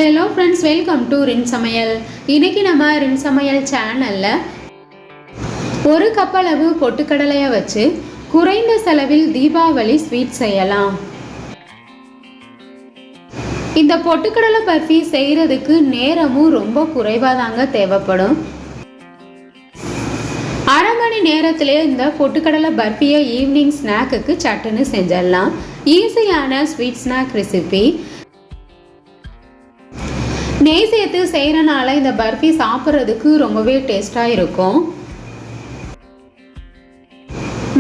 Hello friends, welcome to ரின் சமையல். இன்றைக்கி நம்ம ரின் சமையல் சேனலில் ஒரு கப் அளவு பொட்டுக்கடலையை வச்சு குறைந்த செலவில் தீபாவளி ஸ்வீட் செய்யலாம். இந்த பொட்டுக்கடலை பர்ஃபி செய்கிறதுக்கு நேரமும் ரொம்ப குறைவாக தாங்க தேவைப்படும். அரை மணி நேரத்திலே இந்த பொட்டுக்கடலை பர்ஃபியை ஈவினிங் ஸ்நாக்குக்கு சட்டுன்னு செஞ்சிடலாம். ஈஸியான ஸ்வீட் ஸ்நாக் ரெசிபி. நெய் சேர்த்து செய்கிறனால இந்த பர்ஃபி சாப்பிட்றதுக்கு ரொம்பவே டேஸ்டாக இருக்கும்.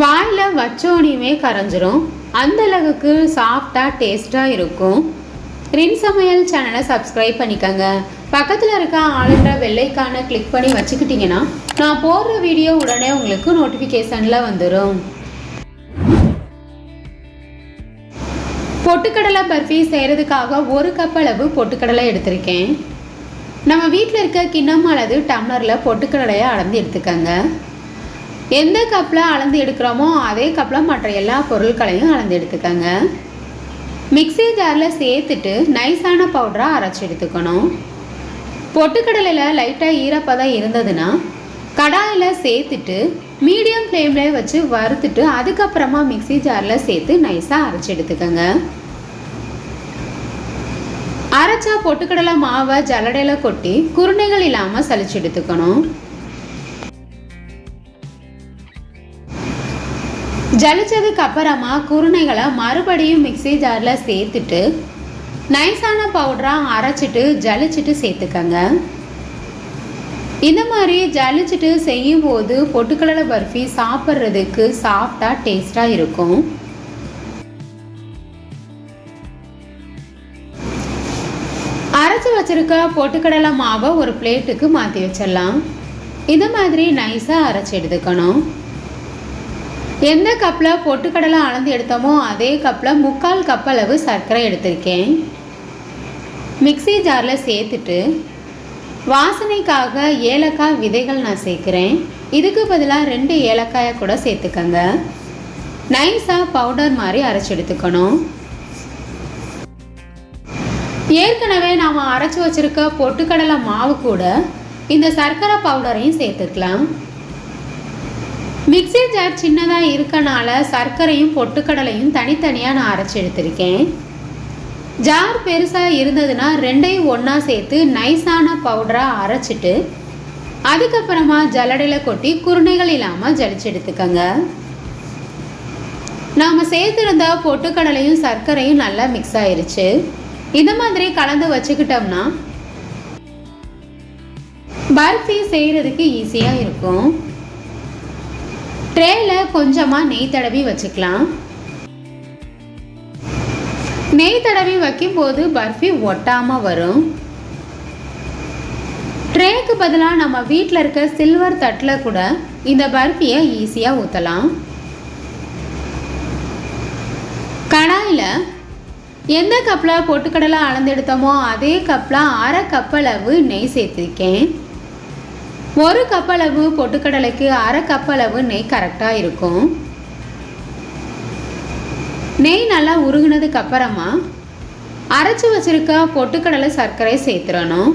வாயில் வச்சோனையுமே கரைஞ்சிரும், அந்த அளவுக்கு சாஃப்டாக டேஸ்டாக இருக்கும். ரின் சமையல் சேனலை சப்ஸ்கிரைப் பண்ணிக்கோங்க. பக்கத்தில் இருக்க ஆளுன்ற வெள்ளைக்கான கிளிக் பண்ணி வச்சுக்கிட்டிங்கன்னா நான் போடுற வீடியோ உடனே உங்களுக்கு நோட்டிஃபிகேஷனில் வந்துடும். பொட்டுக்கடலை பர்ஃபி செய்கிறதுக்காக ஒரு கப் அளவு பொட்டுக்கடலை எடுத்திருக்கேன். நம்ம வீட்டில் இருக்க கிண்ணம் அல்லது டம்ளரில் பொட்டுக்கடலையை அளந்து எடுத்துக்கோங்க. எந்த கப்பில் அளந்து எடுக்கிறோமோ அதே கப்பில் மற்ற எல்லா பொருட்களையும் அளந்து எடுத்துக்கோங்க. மிக்ஸி ஜாரில் சேர்த்துட்டு நைஸான பவுடராக அரைச்சி எடுத்துக்கணும். பொட்டுக்கடலையில் லைட்டாக ஈரப்பதம் இருந்ததுன்னா கடாயில் சேர்த்துட்டு மீடியம் ஃப்ளேமில் வச்சு வறுத்துட்டு அதுக்கப்புறமா மிக்ஸி ஜாரில் சேர்த்து நைஸாக அரைச்சி எடுத்துக்கோங்க. அரைச்சா பொட்டுக்கடலை மாவை ஜல்லடையில் கொட்டி குருணைகள் இல்லாமல் சலிச்சு எடுத்துக்கணும். ஜலிச்சதுக்கு அப்புறமா குருணைகளை மறுபடியும் மிக்ஸி ஜாரில் சேர்த்துட்டு நைஸான பவுடராக அரைச்சிட்டு ஜலிச்சுட்டு சேர்த்துக்கங்க. இந்த மாதிரி ஜலிச்சுட்டு செய்யும் போது பொட்டுக்கடலை பர்ஃபி சாப்பிட்றதுக்கு சாஃப்டாக டேஸ்டாக இருக்கும். அரைச்சி வச்சிருக்க பொட்டுக்கடலை மாவை ஒரு பிளேட்டுக்கு மாற்றி வச்சிடலாம். இந்த மாதிரி நைஸாக அரைச்சி எடுத்துக்கணும். எந்த கப்பில் பொட்டுக்கடலை அளந்து எடுத்தோமோ அதே கப்பில் 3/4 கப் அளவு சர்க்கரை எடுத்திருக்கேன். மிக்ஸி ஜாரில் சேர்த்துட்டு வாசனைக்காக ஏலக்காய் விதைகள் நான் சேர்க்குறேன். இதுக்கு பதிலாக 2 ஏலக்காயை கூட சேர்த்துக்கங்க. நைஸாக பவுடர் மாதிரி அரைச்சி எடுத்துக்கணும். ஏற்கனவே நாம் அரைச்சி வச்சுருக்க பொட்டுக்கடலை மாவு கூட இந்த சர்க்கரை பவுடரையும் சேர்த்துக்கலாம். மிக்ஸி ஜார் சின்னதாக இருக்கனால சர்க்கரையும் பொட்டுக்கடலையும் தனித்தனியாக நான் அரைச்சி எடுத்திருக்கேன். ஜார் பெருசாக இருந்ததுன்னா 2ஐயும் ஒன்றா சேர்த்து நைஸான பவுடராக அரைச்சிட்டு அதுக்கப்புறமா ஜல்லடையில் கொட்டி குருணைகள் இல்லாமல் ஜலிச்சு எடுத்துக்கோங்க. நாம் சேர்த்துருந்த பொட்டுக்கடலையும் சர்க்கரையும் நல்லா மிக்ஸ் ஆயிருச்சு. இந்த மாதிரி கலந்து வச்சுக்கிட்டோம்னா பர்ஃபி செய்கிறதுக்கு ஈஸியாக இருக்கும். ட்ரேயில் கொஞ்சமாக நெய் தடவி வச்சுக்கலாம். நெய் தடவி வைக்கும்போது பர்ஃபி ஒட்டாமல் வரும். ட்ரேக்கு பதிலாக நம்ம வீட்டில் இருக்க சில்வர் தட்டில் கூட இந்த பர்ஃபியை ஈஸியாக ஊற்றலாம். கடாயில் எந்த கப்பில் பொட்டுக்கடலை அளந்து எடுத்தோமோ அதே கப்பில் 1/2 கப் அளவு நெய் சேர்த்துருக்கேன். 1 கப் அளவு பொட்டுக்கடலைக்கு 1/2 கப் அளவு நெய் கரெக்டாக இருக்கும். நெய் நல்லா உருகுனதுக்கு அப்புறமா அரைச்சி வச்சிருக்க பொட்டுக்கடலை சர்க்கரை சேர்த்துடணும்.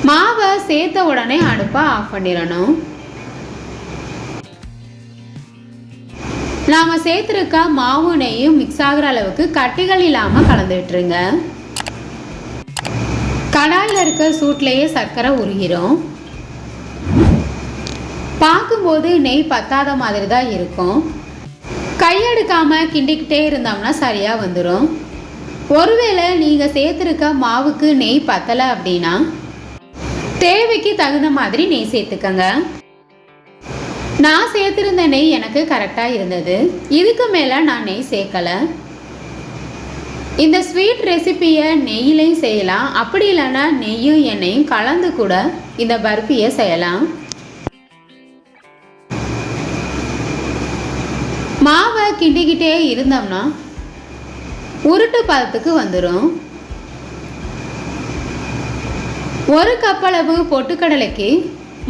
மாவை சேர்த்த உடனே அடுப்பை ஆஃப் பண்ணிடணும். நாம் சேர்த்துருக்க மாவு நெய்யும் மிக்ஸ் ஆகிற அளவுக்கு கட்டிகள் இல்லாமல் கலந்து விட்டுருங்க. கடாயில் இருக்க சூட்லேயே சர்க்கரை உருகிரும். பார்க்கும்போது நெய் பத்தாத மாதிரி தான் இருக்கும். கையெடுக்காமல் கிண்டிக்கிட்டே இருந்தோம்னா சரியாக வந்துடும். ஒருவேளை நீங்கள் சேர்த்துருக்க மாவுக்கு நெய் பத்தலை அப்படின்னா தேவைக்கு தகுந்த மாதிரி நெய் சேர்த்துக்கங்க. நான் சேர்த்துருந்த நெய் எனக்கு கரெக்டாக இருந்தது. இதுக்கு மேலே நான் நெய் சேர்க்கலை. இந்த ஸ்வீட் ரெசிப்பியை நெய்யிலையும் செய்யலாம், அப்படி இல்லைன்னா நெய்யும் எண்ணெயும் கலந்து கூட இந்த பர்ஃபியை செய்யலாம். மாவை கிண்டிக்கிட்டே இருந்தோம்னா உருட்டு பதத்துக்கு வந்துடும். 1 கப் அளவு பொட்டுக்கடலைக்கு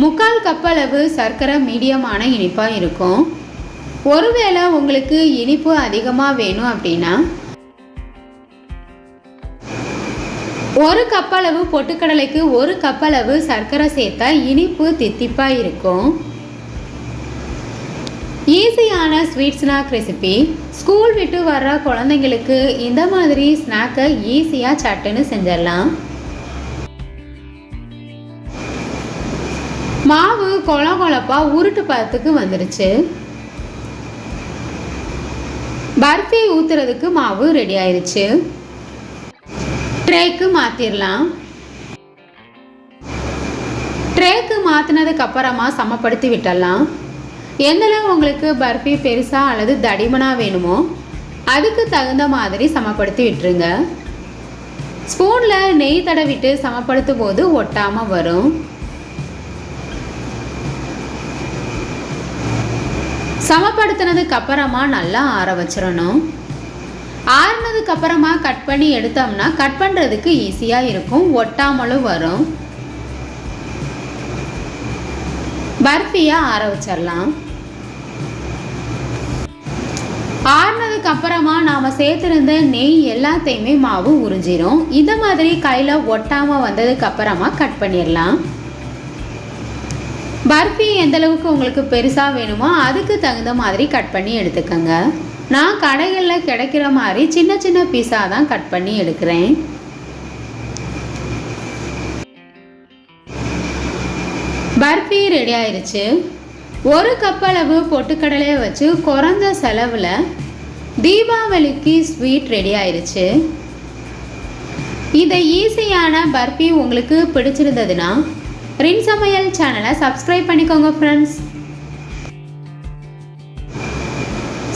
3/4 கப் அளவு சர்க்கரை மீடியமான இனிப்பாக இருக்கும். ஒருவேளை உங்களுக்கு இனிப்பு அதிகமாக வேணும் அப்படின்னா ஒரு கப் அளவு பொட்டுக்கடலைக்கு ஒரு கப் அளவு சர்க்கரை சேர்த்தா இனிப்பு தித்திப்பாக இருக்கும். ஈஸியான ஸ்வீட் ஸ்நாக் ரெசிபி. ஸ்கூல் விட்டு வர்ற குழந்தைங்களுக்கு இந்த மாதிரி ஸ்நாக்கை ஈஸியாக சட்டுன்னு செஞ்சிடலாம். மாவு கொழப்பாக உருட்டு பதத்துக்கு வந்துடுச்சு. பர்ஃபி ஊற்றுறதுக்கு மாவு ரெடி ஆயிடுச்சு. ட்ரேக்கு மாற்றிடலாம். ட்ரேக்கு மாற்றினதுக்கு அப்புறமா சமப்படுத்தி விட்டுடலாம். எந்தளவு உங்களுக்கு பர்ஃபி பெருசாக அல்லது தடிமனாக வேணுமோ அதுக்கு தகுந்த மாதிரி சமப்படுத்தி விட்டுருங்க. ஸ்பூனில் நெய் தடவிட்டு சமப்படுத்தும் போது ஒட்டாமல் வரும். சமப்படுத்தினதுக்கு அப்புறமா நல்லா ஆற வச்சிடணும். ஆறுனதுக்கு அப்புறமா கட் பண்ணி எடுத்தோம்னா கட் பண்ணுறதுக்கு ஈஸியாக இருக்கும், ஒட்டாமலும் வரும். பர்ஃபியாக ஆற வச்சிடலாம். ஆறுனதுக்கு அப்புறமா நாம் சேர்த்துருந்த நெய் எல்லாத்தையுமே மாவு உறிஞ்சிரும். இந்த மாதிரி கையில் ஒட்டாமல் வந்ததுக்கு அப்புறமா கட் பண்ணிடலாம். பர்ஃபி எந்தளவுக்கு உங்களுக்கு பெருசாக வேணுமோ அதுக்கு தகுந்த மாதிரி கட் பண்ணி எடுத்துக்கோங்க. நான் கடைகளில் கிடைக்கிற மாதிரி சின்ன சின்ன பீஸாக தான் கட் பண்ணி எடுக்கிறேன். பர்ஃபி ரெடி ஆயிடுச்சு. ஒரு கப் அளவு பொட்டுக்கடலையை வச்சு குறைந்த செலவில் தீபாவளிக்கு ஸ்வீட் ரெடி ஆயிடுச்சு. இந்த ஈஸியான பர்ஃபி உங்களுக்கு பிடிச்சிருந்ததுன்னா ரின் சமையல் சேனலை சப்ஸ்கிரைப் பண்ணிக்கோங்க ஃப்ரெண்ட்ஸ்.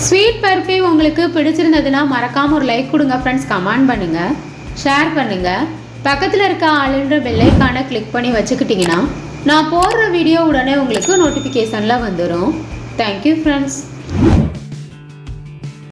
ஸ்வீட் பர்ஃபி உங்களுக்கு பிடிச்சிருந்ததுன்னா மறக்காமல் ஒரு லைக் கொடுங்க ஃப்ரெண்ட்ஸ். கமெண்ட் பண்ணுங்கள், ஷேர் பண்ணுங்கள். பக்கத்தில் இருக்க ஆளுன்ற பெல் ஐகானை கிளிக் பண்ணி வச்சுக்கிட்டிங்கன்னா நான் போடுற வீடியோ உடனே உங்களுக்கு நோட்டிஃபிகேஷனில் வந்துடும். Thank you friends.